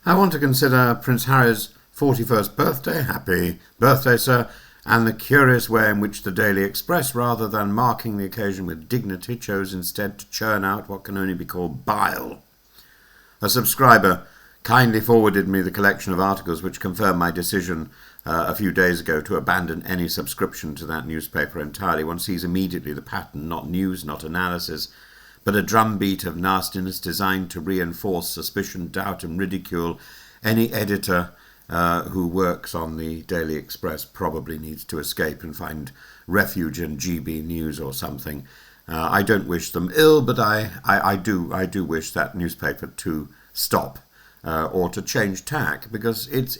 I want to consider Prince Harry's 41st birthday, happy birthday, sir, and the curious way in which the Daily Express, rather than marking the occasion with dignity, chose instead to churn out what can only be called bile. A subscriber kindly forwarded me the collection of articles which confirmed my decision a few days ago to abandon any subscription to that newspaper entirely. One sees immediately the pattern, not news, not analysis, but a drumbeat of nastiness designed to reinforce suspicion, doubt and ridicule. Any editor who works on the Daily Express probably needs to escape and find refuge in GB News or something. I don't wish them ill, but I do wish that newspaper to stop or to change tack, because it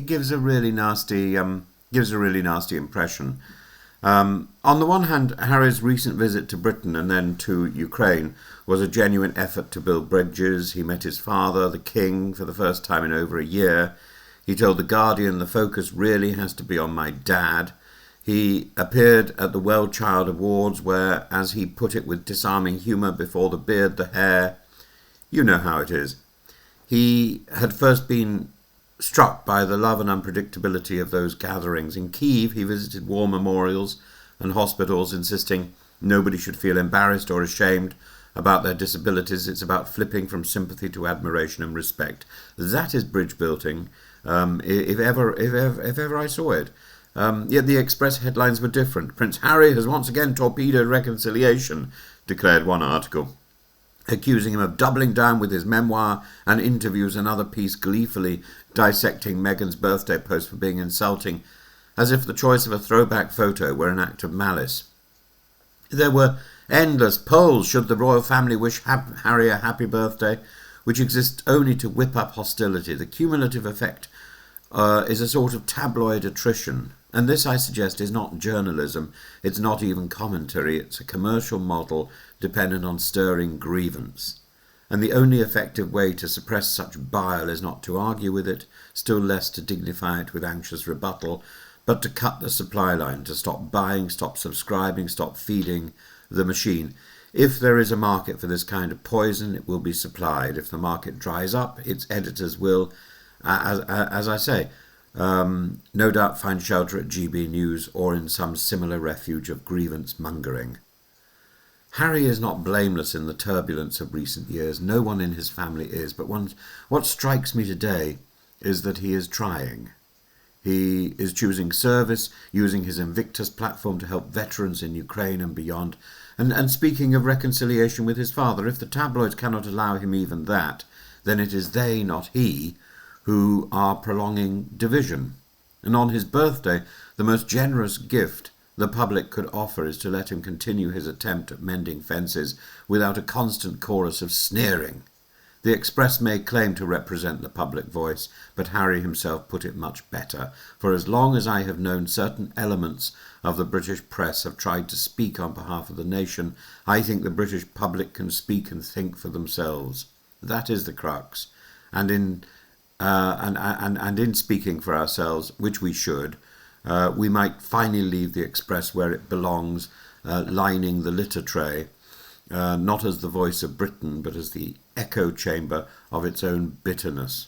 gives a really nasty impression. On the one hand, Harry's recent visit to Britain and then to Ukraine was a genuine effort to build bridges. He met his father, the King, for the first time in over a year. He told The Guardian, "The focus really has to be on my dad." He appeared at the Well Child Awards where, as he put it with disarming humour before the beard, the hair, you know how it is. He had first been struck by the love and unpredictability of those gatherings. In Kyiv, he visited war memorials and hospitals, insisting nobody should feel embarrassed or ashamed about their disabilities. It's about flipping from sympathy to admiration and respect. That is bridge building, if ever I saw it. Yet the Express headlines were different. "Prince Harry has once again torpedoed reconciliation," declared one article, accusing him of doubling down with his memoir and interviews. Another piece gleefully dissecting Meghan's birthday post for being insulting, as if the choice of a throwback photo were an act of malice. There were endless polls, should the royal family wish Harry a happy birthday, which exist only to whip up hostility. The cumulative effect is a sort of tabloid attrition. And this, I suggest, is not journalism, it's not even commentary, it's a commercial model dependent on stirring grievance. And the only effective way to suppress such bile is not to argue with it, still less to dignify it with anxious rebuttal, but to cut the supply line, to stop buying, stop subscribing, stop feeding the machine. If there is a market for this kind of poison, it will be supplied. If the market dries up, its editors will, as I say, no doubt find shelter at GB News or in some similar refuge of grievance mongering. Harry is not blameless in the turbulence of recent years. No one in his family is. But what strikes me today is that he is trying. He is choosing service, using his Invictus platform to help veterans in Ukraine and beyond. And speaking of reconciliation with his father, if the tabloids cannot allow him even that, then it is they, not he, who are prolonging division. And on his birthday, the most generous gift the public could offer is to let him continue his attempt at mending fences without a constant chorus of sneering. The Express may claim to represent the public voice, but Harry himself put it much better. For as long as I have known, certain elements of the British press have tried to speak on behalf of the nation. I think the British public can speak and think for themselves. That is the crux. And in speaking for ourselves, which we should, we might finally leave the Express where it belongs, lining the litter tray, not as the voice of Britain, but as the echo chamber of its own bitterness.